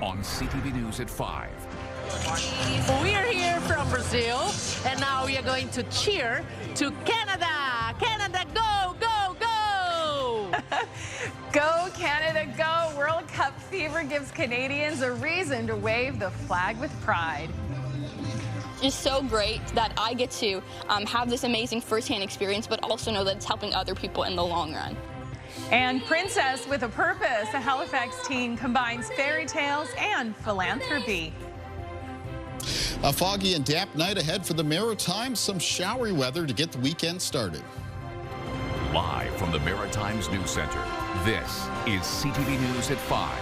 on CTV News at 5. We are here from Brazil, and now we are going to cheer to Canada. Canada, go, go, go! Go, Canada, go! World Cup fever gives Canadians a reason to wave the flag with pride. It's so great that I get to have this amazing firsthand experience, but also know that it's helping other people in the long run. And Princess with a Purpose, a Halifax teen combines fairy tales and philanthropy. A foggy and damp night ahead for the Maritimes. Some showery weather to get the weekend started. Live from the Maritimes News Center, this is CTV News at 5.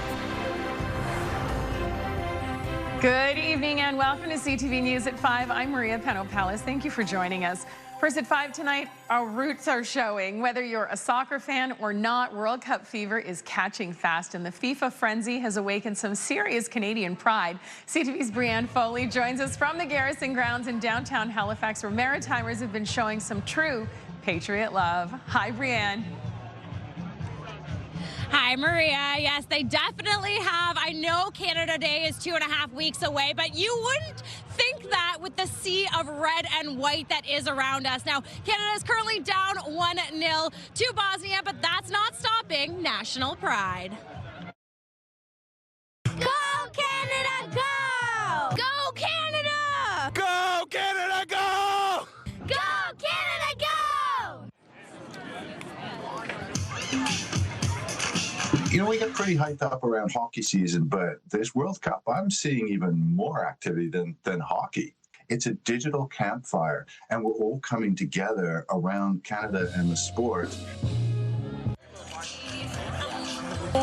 Good evening and welcome to CTV News at 5. I'm Maria Penopalis. Thank you for joining us. First at 5 tonight, our roots are showing. Whether you're a soccer fan or not, World Cup fever is catching fast, and the FIFA frenzy has awakened some serious Canadian pride. CTV's Brianne Foley joins us from the Garrison grounds in downtown Halifax, where Maritimers have been showing some true patriot love. Hi, Brianne. Hi, Maria. Yes, they definitely have. I know Canada Day is 2.5 weeks away, but you wouldn't think that with the sea of red and white that is around us. Now, Canada is currently down 1-0 to Bosnia, but that's not stopping national pride. Go, Canada, go! Go, Canada! Go, Canada, go! Go, Canada, go! You know, we get pretty hyped up around hockey season, but this World Cup, I'm seeing even more activity than hockey. It's a digital campfire, and we're all coming together around Canada and the sport.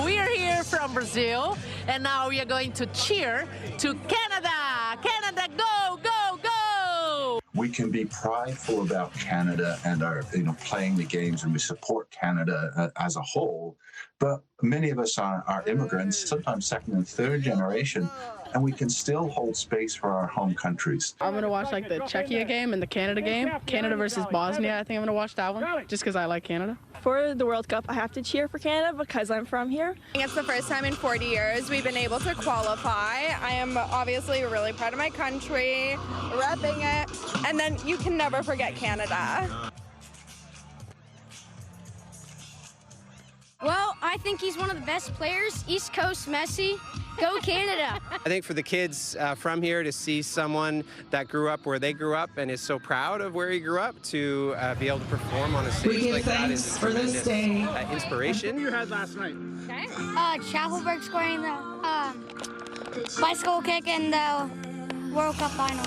We are here from Brazil, and now we are going to cheer to Canada. Canada, go, go, go! We can be prideful about Canada and our, playing the games, and we support Canada as a whole. But many of us are immigrants, sometimes second and third generation, and we can still hold space for our home countries. I'm going to watch like the Czechia game and the Canada game. Canada versus Bosnia, I think I'm going to watch that one just because I like Canada. For the World Cup, I have to cheer for Canada because I'm from here. It's the first time in 40 years we've been able to qualify. I am obviously really proud of my country, repping it, and then you can never forget Canada. Well, I think he's one of the best players. East Coast Messi. Go Canada. I think for the kids from here to see someone that grew up where they grew up and is so proud of where he grew up to be able to perform on a stage like that is a tremendous inspiration. Who you had last night? Okay. Schaffelberg scoring the bicycle kick in the World Cup final.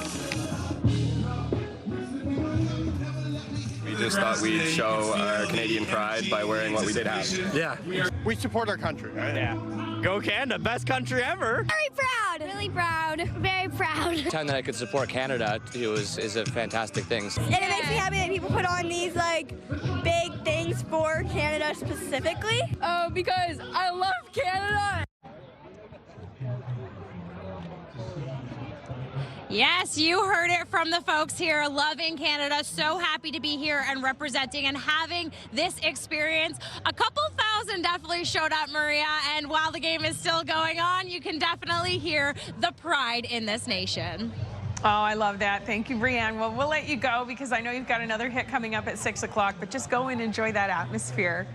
We just thought we'd show our Canadian pride by wearing what we did have. Yeah. We support our country, right? Yeah. Go Canada, best country ever. Very proud. Really proud. Very proud. The time that I could support Canada is a fantastic thing. And it makes me happy that people put on these big things for Canada specifically. Oh, because I love Canada. Yes, you heard it from the folks here, loving Canada, so happy to be here and representing and having this experience. A couple thousand definitely showed up, Maria, and while the game is still going on, you can definitely hear the pride in this nation. Oh, I love that. Thank you, Brianne. Well, we'll let you go because I know you've got another hit coming up at 6 o'clock, but just go and enjoy that atmosphere.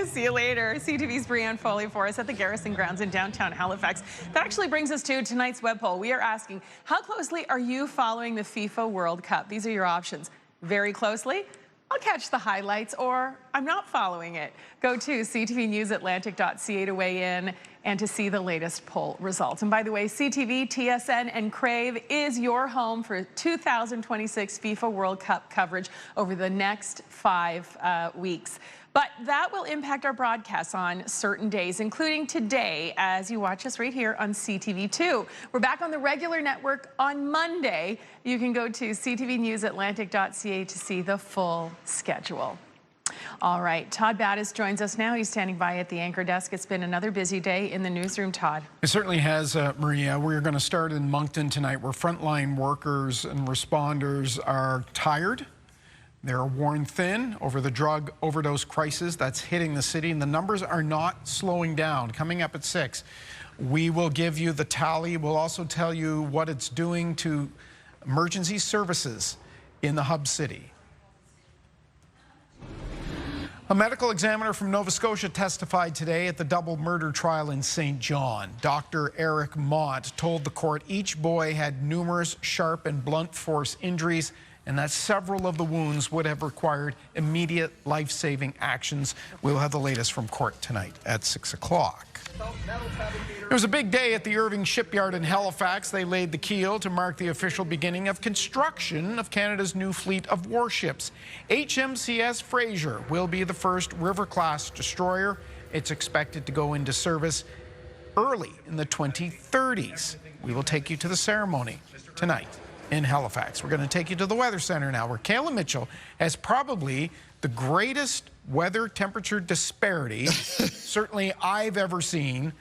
See you later. CTV's Brianne Foley for us at the Garrison grounds in downtown Halifax. That actually brings us to tonight's web poll. We are asking, how closely are you following the FIFA World Cup? These are your options. Very closely, I'll catch the highlights, or I'm not following it. Go to ctvnewsatlantic.ca to weigh in and to see the latest poll results. And by the way, CTV, TSN, and Crave is your home for 2026 FIFA World Cup coverage over the next 5 weeks. But that will impact our broadcasts on certain days, including today, as you watch us right here on CTV2. We're back on the regular network on Monday. You can go to ctvnewsatlantic.ca to see the full schedule. All right, Todd Battis joins us now. He's standing by at the anchor desk. It's been another busy day in the newsroom, Todd. It certainly has, Maria. We're going to start in Moncton tonight, where frontline workers and responders are tired. They're worn thin over the drug overdose crisis that's hitting the city, and the numbers are not slowing down. Coming up at 6, We will give you the tally. We'll also tell you what it's doing to emergency services in the hub city. A medical examiner from Nova Scotia testified today at the double murder trial in St. John. Dr. Eric Mott told the court each boy had numerous sharp and blunt force injuries and that several of the wounds would have required immediate life-saving actions. We'll have the latest from court tonight at 6 o'clock. It was a big day at the Irving Shipyard in Halifax. They laid the keel to mark the official beginning of construction of Canada's new fleet of warships. HMCS Fraser will be the first River-class destroyer. It's expected to go into service early in the 2030s. We will take you to the ceremony tonight in Halifax. We're going to take you to the Weather Center now, where Kayla Mitchell has probably the greatest weather temperature disparity certainly I've ever seen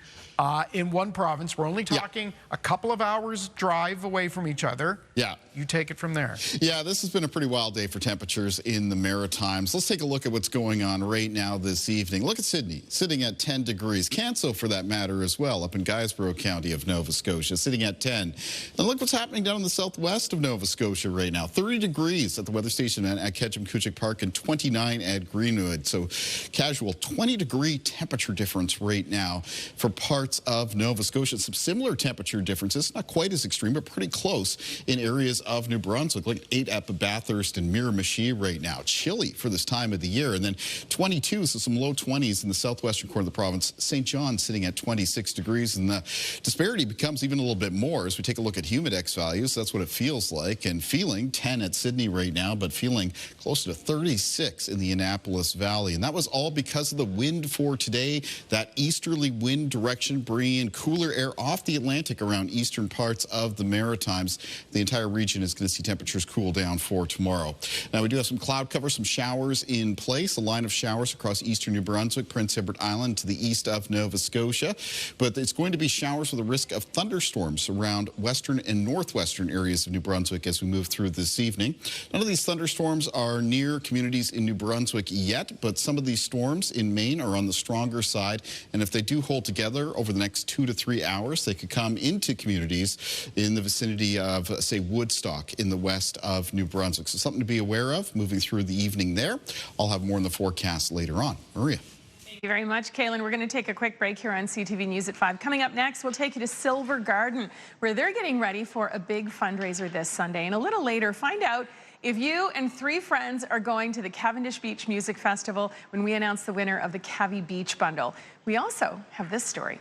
in one province. We're only talking a couple of hours drive away from each other. Yeah. You take it from there. Yeah, this has been a pretty wild day for temperatures in the Maritimes. Let's take a look at what's going on right now this evening. Look at Sydney, sitting at 10 degrees. Canso, for that matter, as well, up in Guysborough County of Nova Scotia, sitting at 10. And look what's happening down in the southwest of Nova Scotia right now. 30 degrees at the weather station at Ketchum-Kuchik Park and 29 at Greenwood. So casual 20-degree temperature difference right now for parts of Nova Scotia. Some similar temperature differences, not quite as extreme, but pretty close in areas of New Brunswick, like 8 at Bathurst and Miramichi right now. Chilly for this time of the year. And then 22, so some low 20s in the southwestern corner of the province. St. John sitting at 26 degrees. And the disparity becomes even a little bit more as we take a look at humidex values. That's what it feels like. And feeling 10 at Sydney right now, but feeling closer to 36 in the Annapolis Valley. And that was all because of the wind for today. That easterly wind direction bringing in cooler air off the Atlantic around eastern parts of the Maritimes. The entire region is going to see temperatures cool down for tomorrow. Now, we do have some cloud cover, some showers in place, a line of showers across eastern New Brunswick, Prince Edward Island to the east of Nova Scotia. But it's going to be showers with a risk of thunderstorms around western and northwestern areas of New Brunswick as we move through this evening. None of these thunderstorms are near communities in New Brunswick yet, but some of these storms in Maine are on the stronger side. And if they do hold together over the next 2 to 3 hours, they could come into communities in the vicinity of, say, Woodstock in the west of New Brunswick. So something to be aware of moving through the evening there. I'll have more in the forecast later on. Maria. Thank you very much, Kaylin. We're going to take a quick break here on CTV News at 5. Coming up next, we'll take you to Silver Garden, where they're getting ready for a big fundraiser this Sunday. And a little later, find out if you and 3 friends are going to the Cavendish Beach Music Festival when we announce the winner of the Cavi Beach Bundle. We also have this story.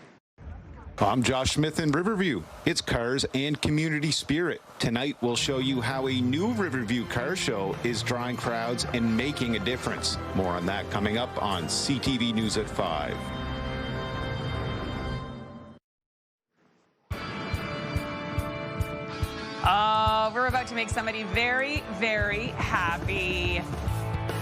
I'm Josh Smith in Riverview. It's Cars and Community Spirit. Tonight we'll show you how a new Riverview car show is drawing crowds and making a difference. More on that coming up on CTV News at 5. Oh, we're about to make somebody very, very happy.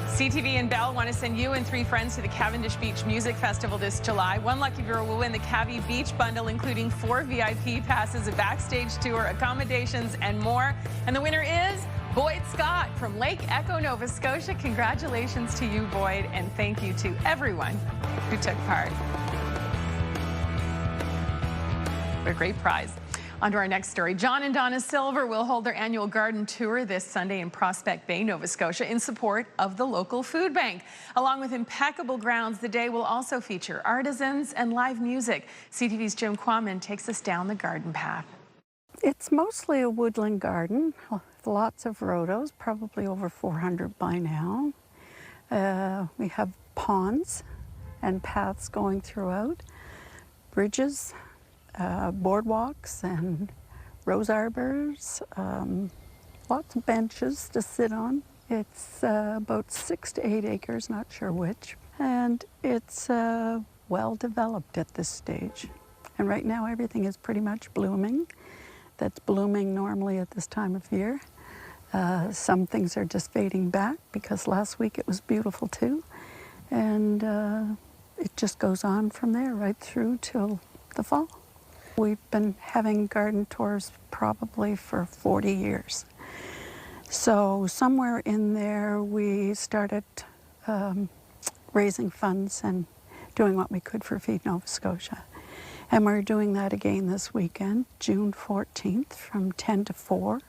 CTV and Bell want to send you and 3 friends to the Cavendish Beach Music Festival this July. One lucky viewer will win the Cavi Beach Bundle, including 4 VIP passes, a backstage tour, accommodations, and more. And the winner is Boyd Scott from Lake Echo, Nova Scotia. Congratulations to you, Boyd, and thank you to everyone who took part. What a great prize. On to our next story. John and Donna Silver will hold their annual garden tour this Sunday in Prospect Bay, Nova Scotia, in support of the local food bank. Along with impeccable grounds, the day will also feature artisans and live music. CTV's Jim Quammen takes us down the garden path. It's mostly a woodland garden with lots of rhodos, probably over 400 by now. We have ponds and paths going throughout, bridges, boardwalks and rose arbors, lots of benches to sit on. It's about 6 to 8 acres, not sure which, and it's well developed at this stage. And right now everything is pretty much blooming. That's blooming normally at this time of year. Some things are just fading back because last week it was beautiful too, and it just goes on from there right through till the fall. We've been having garden tours probably for 40 years. So somewhere in there we started raising funds and doing what we could for Feed Nova Scotia. And we're doing that again this weekend, June 14th from 10 to 4.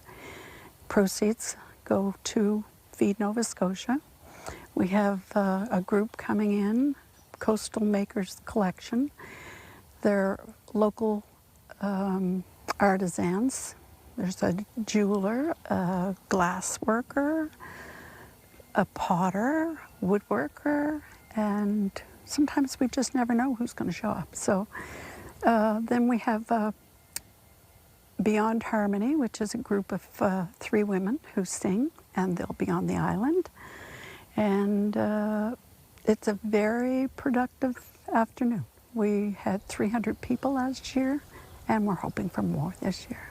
Proceeds go to Feed Nova Scotia. We have a group coming in, Coastal Makers Collection. They're local artisans. There's a jeweler, a glass worker, a potter, woodworker, and sometimes we just never know who's going to show up. So then we have Beyond Harmony, which is a group of 3 women who sing, and they'll be on the island. And it's a very productive afternoon. We had 300 people last year, and we're hoping for more this year.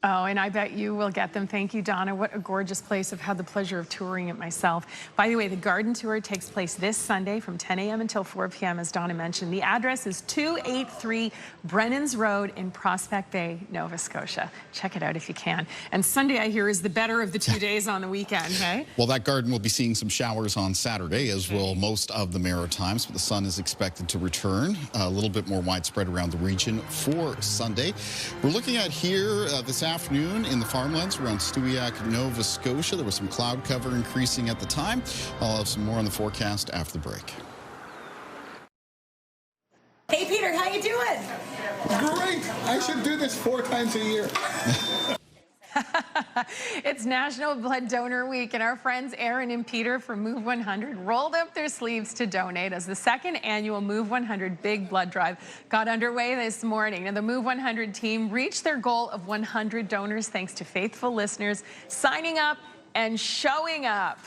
Oh, and I bet you will get them. Thank you, Donna. What a gorgeous place. I've had the pleasure of touring it myself. By the way, the garden tour takes place this Sunday from 10 a.m. until 4 p.m., as Donna mentioned. The address is 283 Brennan's Road in Prospect Bay, Nova Scotia. Check it out if you can. And Sunday, I hear, is the better of the 2 days on the weekend, hey? Well, that garden will be seeing some showers on Saturday, as will most of the Maritimes, but the sun is expected to return a little bit more widespread around the region for Sunday. We're looking at here this afternoon in the farmlands around Stewiacke, Nova Scotia. There was some cloud cover increasing at the time. I'll have some more on the forecast after the break. Hey, Peter, how you doing? Great. I should do this 4 times a year. It's National Blood Donor Week, and our friends Aaron and Peter from Move 100 rolled up their sleeves to donate as the 2nd annual Move 100 Big Blood Drive got underway this morning. And the Move 100 team reached their goal of 100 donors thanks to faithful listeners signing up and showing up.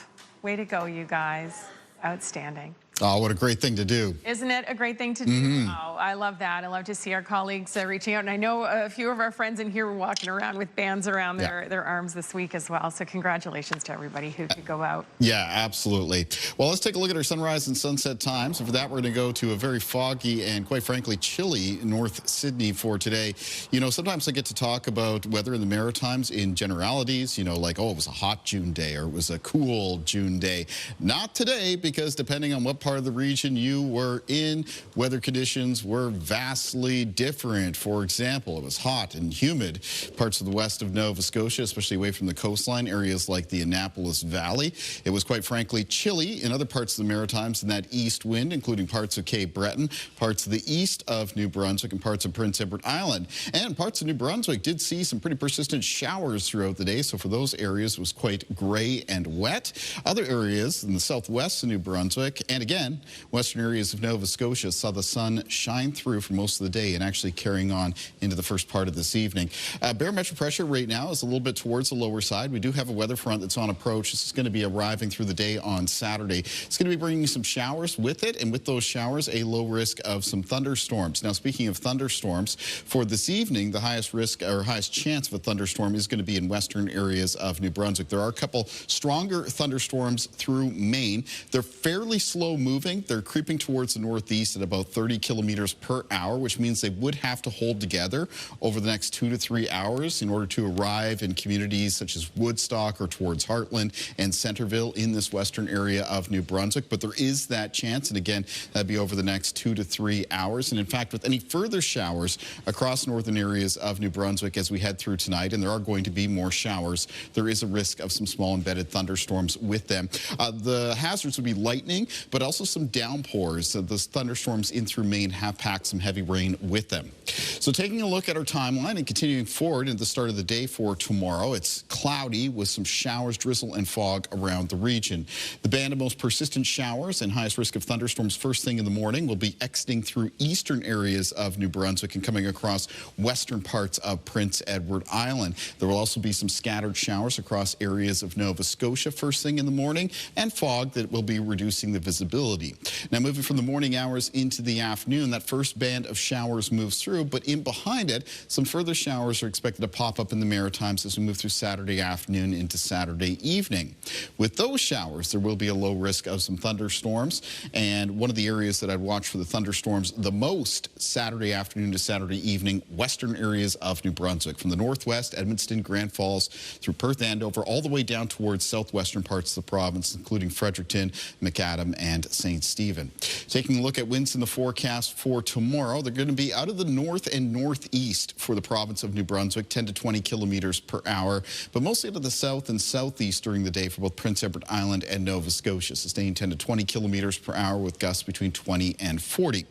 Way to go, you guys. Outstanding. Oh, what a great thing to do. Isn't it a great thing to do? Oh, I love that. I love to see our colleagues reaching out. And I know a few of our friends in here were walking around with bands around their arms this week as well. So congratulations to everybody who could go out. Yeah, absolutely. Well, let's take a look at our sunrise and sunset times. And for that, we're going to go to a very foggy and, quite frankly, chilly North Sydney for today. You know, sometimes I get to talk about weather in the Maritimes in generalities, you know, like, oh, it was a hot June day or it was a cool June day. Not today, because depending on what part of the region you were in, weather conditions were vastly different. For example, it was hot and humid parts of the west of Nova Scotia, especially away from the coastline, areas like the Annapolis Valley. It was, quite frankly, chilly in other parts of the Maritimes in that east wind, including parts of Cape Breton, parts of the east of New Brunswick, and parts of Prince Edward Island. And parts of New Brunswick did see some pretty persistent showers throughout the day, so for those areas it was quite gray and wet. Other areas in the southwest of New Brunswick, and again, western areas of Nova Scotia, saw the sun shine through for most of the day and actually carrying on into the first part of this evening. Barometric pressure right now is a little bit towards the lower side. We do have a weather front that's on approach. This is going to be arriving through the day on Saturday. It's going to be bringing some showers with it, and with those showers, a low risk of some thunderstorms. Now, speaking of thunderstorms, for this evening, the highest risk or highest chance of a thunderstorm is going to be in western areas of New Brunswick. There are a couple stronger thunderstorms through Maine. They're fairly slow moving. They're creeping towards the northeast at about 30 kilometers per hour, which means they would have to hold together over the next 2 to 3 hours in order to arrive in communities such as Woodstock or towards Heartland and Centerville in this western area of New Brunswick. But there is that chance, and again, that'd be over the next 2 to 3 hours. And in fact, with any further showers across northern areas of New Brunswick as we head through tonight, and there are going to be more showers, there is a risk of some small embedded thunderstorms with them. The hazards would be lightning, but also some downpours. Those thunderstorms in through Maine have packed some heavy rain with them. So taking a look at our timeline and continuing forward at the start of the day for tomorrow, it's cloudy with some showers, drizzle, and fog around the region. The band of most persistent showers and highest risk of thunderstorms first thing in the morning will be exiting through eastern areas of New Brunswick and coming across western parts of Prince Edward Island. There will also be some scattered showers across areas of Nova Scotia first thing in the morning, and fog that will be reducing the visibility. Now, moving from the morning hours into the afternoon, that first band of showers moves through, but in behind it, some further showers are expected to pop up in the Maritimes as we move through Saturday afternoon into Saturday evening. With those showers, there will be a low risk of some thunderstorms, and one of the areas that I'd watch for the thunderstorms the most Saturday afternoon to Saturday evening, western areas of New Brunswick, from the northwest, Edmundston, Grand Falls, through Perth, Andover, all the way down towards southwestern parts of the province, including Fredericton, McAdam, and St. Stephen. Taking a look at winds in the forecast for tomorrow, they're going to be out of the north and northeast for the province of New Brunswick, 10 to 20 kilometers per hour, but mostly out of the south and southeast during the day for both Prince Edward Island and Nova Scotia, sustaining 10 to 20 kilometers per hour with gusts between 20 and 40.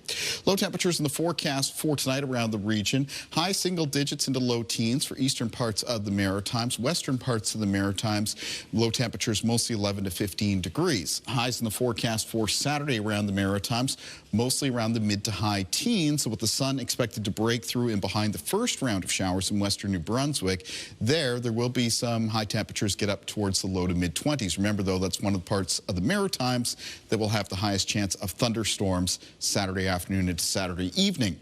Low temperatures in the forecast for tonight around the region, high single digits into low teens for eastern parts of the Maritimes, western parts of the Maritimes, low temperatures mostly 11 to 15 degrees. Highs in the forecast for Saturday around the Maritimes, mostly around the mid to high teens, with the sun expected to break through in behind the first round of showers in western New Brunswick. There will be some high temperatures get up towards the low to mid 20s. Remember, though, that's one of the parts of the Maritimes that will have the highest chance of thunderstorms Saturday afternoon into Saturday evening.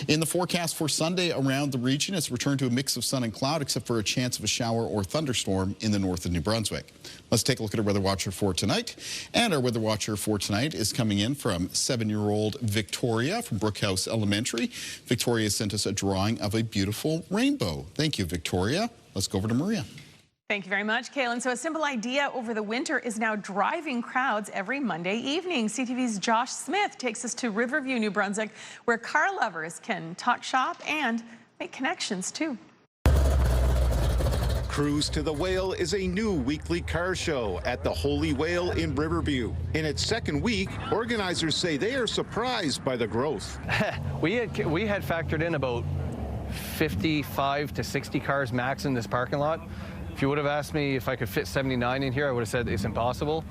In the forecast for Sunday around the region, it's returned to a mix of sun and cloud, except for a chance of a shower or thunderstorm in the north of New Brunswick. Let's take a look at our weather watcher for tonight. And our weather watcher for tonight is coming in from 7-year-old Victoria from Brookhouse Elementary. Victoria sent us a drawing of a beautiful rainbow. Thank you, Victoria. Let's go over to Maria. Thank you very much, Kaylin. So a simple idea over the winter is now driving crowds every Monday evening. CTV's Josh Smith takes us to Riverview, New Brunswick, where car lovers can talk shop and make connections too. Cruise to the Whale is a new weekly car show at the Holy Whale in Riverview. In its second week, organizers say they are surprised by the growth. We had factored in about 55 to 60 cars max in this parking lot. If you would have asked me if I could fit 79 in here, I would have said it's impossible,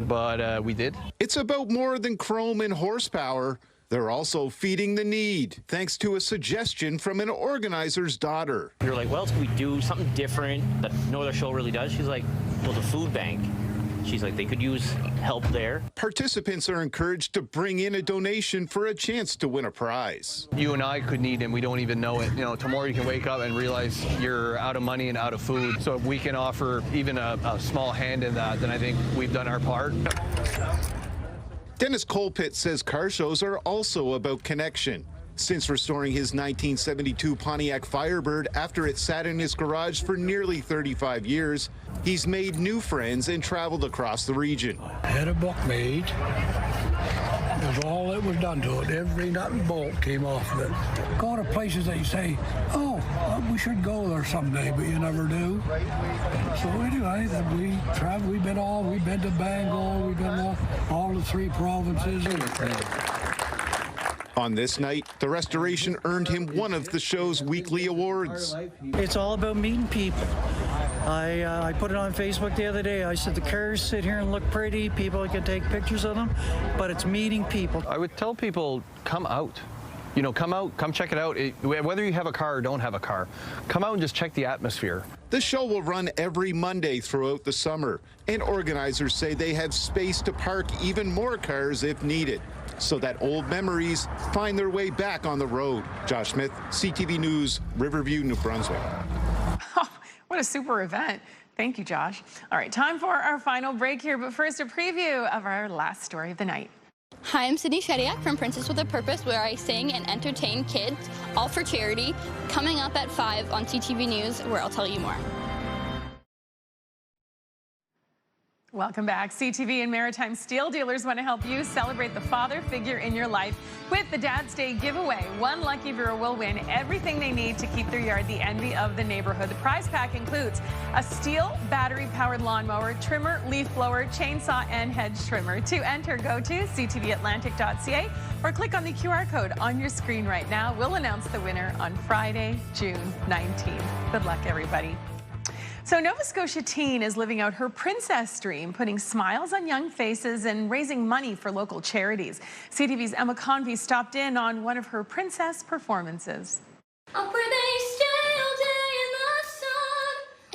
but we did. It's about more than chrome and horsepower. They're also feeding the need, thanks to a suggestion from an organizer's daughter. You're like, well, can we do something different that no other show really does? She's like, well, the food bank. She's like, they could use help there. Participants are encouraged to bring in a donation for a chance to win a prize. You and I could need, and we don't even know it. You know, tomorrow you can wake up and realize you're out of money and out of food. So if we can offer even a small hand in that, then I think we've done our part. Dennis Colpitt says car shows are also about connection. Since restoring his 1972 Pontiac Firebird after it sat in his garage for nearly 35 years, he's made new friends and traveled across the region. Had a book made. It was all that was done to it. Every nut and bolt came off of it. Go to places that you say, oh, we should go there someday, but you never do. So anyway, we traveled. We've been to Bangor. We've been all the 3 provinces. On this night, the restoration earned him one of the show's weekly awards. It's all about meeting people. I put it on Facebook the other day. I said the cars sit here and look pretty. People can take pictures of them, but it's meeting people. I would tell people, come out. You know, come out, come check it out. Whether you have a car or don't have a car, come out and just check the atmosphere. The show will run every Monday throughout the summer, and organizers say they have space to park even more cars if needed, so that old memories find their way back on the road. Josh Smith, CTV News, Riverview, New Brunswick. Oh, what a super event. Thank you, Josh. All right, time for our final break here, but first a preview of our last story of the night. Hi, I'm Sydney Shediak from Princess with a Purpose, where I sing and entertain kids, all for charity, coming up at 5 on CTV News, where I'll tell you more. Welcome back. CTV and Maritime Steel Dealers want to help you celebrate the father figure in your life with the Dad's Day giveaway. One lucky viewer will win everything they need to keep their yard the envy of the neighborhood. The prize pack includes a steel battery-powered lawnmower, trimmer, leaf blower, chainsaw, and hedge trimmer. To enter, go to ctvatlantic.ca or click on the QR code on your screen right now. We'll announce the winner on Friday, June 19th. Good luck, everybody. So Nova Scotia teen is living out her princess dream, putting smiles on young faces and raising money for local charities. CTV's Emma Convey stopped in on one of her princess performances.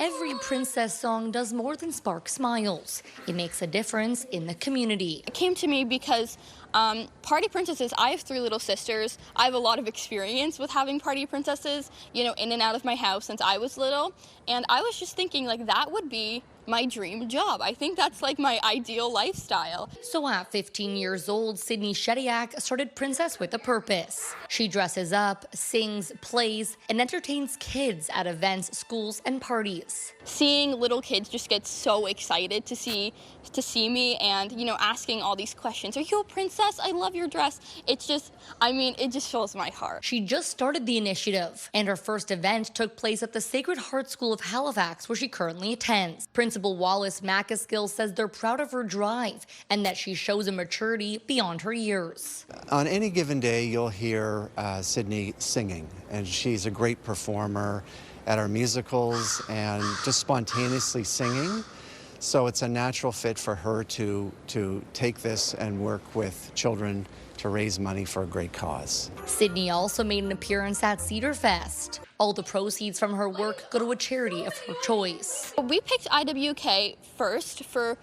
Every princess song does more than spark smiles. It makes a difference in the community. It came to me because party princesses, I have 3 little sisters. I have a lot of experience with having party princesses, you know, in and out of my house since I was little. And I was just thinking, like, that would be my dream job. I think that's like my ideal lifestyle. So at 15 years old, Sydney Shediak started Princess with a Purpose. She dresses up, sings, plays, and entertains kids at events, schools, and parties. Seeing little kids just get so excited to see me and, you know, asking all these questions. Are you a princess? I love your dress. It's just, I mean, it just fills my heart. She just started the initiative, and her first event took place at the Sacred Heart School of Halifax, where she currently attends. Principal Wallace Macaskill says they're proud of her drive and that she shows a maturity beyond her years. On any given day, you'll hear Sydney singing, and she's a great performer at our musicals and just spontaneously singing. So it's a natural fit for her to take this and work with children to raise money for a great cause. Sydney also made an appearance at Cedar Fest. All the proceeds from her work go to a charity of her choice. We picked IWK first for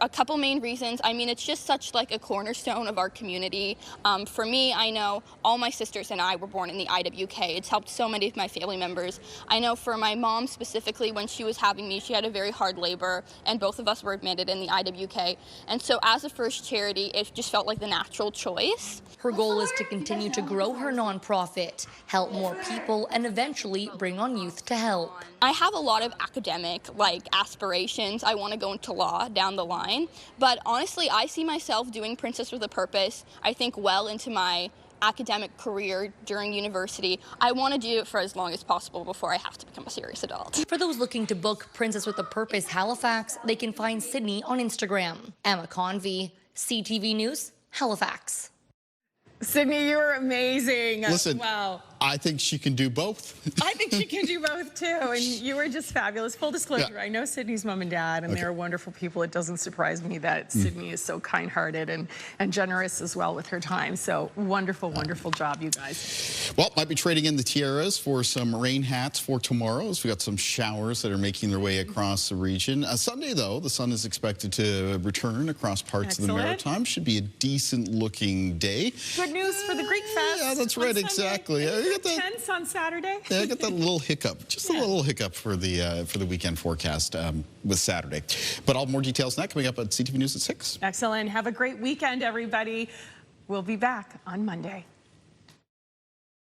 a couple main reasons. I mean, it's just such like a cornerstone of our community. For me, I know all my sisters and I were born in the IWK. It's helped so many of my family members. I know for my mom specifically, when she was having me, she had a very hard labor, and both of us were admitted in the IWK. And so as a first charity, it just felt like the natural choice. Her goal is to continue to grow her nonprofit, help more people, and eventually bring on youth to help. I have a lot of academic aspirations. I want to go into law down the line, but honestly, I see myself doing Princess with a Purpose, I think, well into my academic career during university. I want to do it for as long as possible before I have to become a serious adult. For those looking to book Princess with a Purpose Halifax, they can find Sydney on Instagram. Emma Convey, CTV News, Halifax. Sydney, you're amazing. Listen, wow. I think she can do both. I think she can do both too. And you were just fabulous. Full disclosure, Yeah. I know Sydney's mom and dad, and they're wonderful people. It doesn't surprise me that Sydney is so kind-hearted and generous as well with her time. So wonderful, wonderful job, you guys. Well, might be trading in the tiaras for some rain hats for tomorrow, as we got some showers that are making their way across the region. Sunday, though, the sun is expected to return across parts of the Maritime. Should be a decent-looking day. Good news for the Greek Fest. Yeah, that's right, exactly. Tense on Saturday. Yeah, I got that little hiccup, just a little hiccup for the weekend forecast with Saturday. But all more details now coming up at CTV News at 6. Excellent. Have a great weekend, everybody. We'll be back on Monday.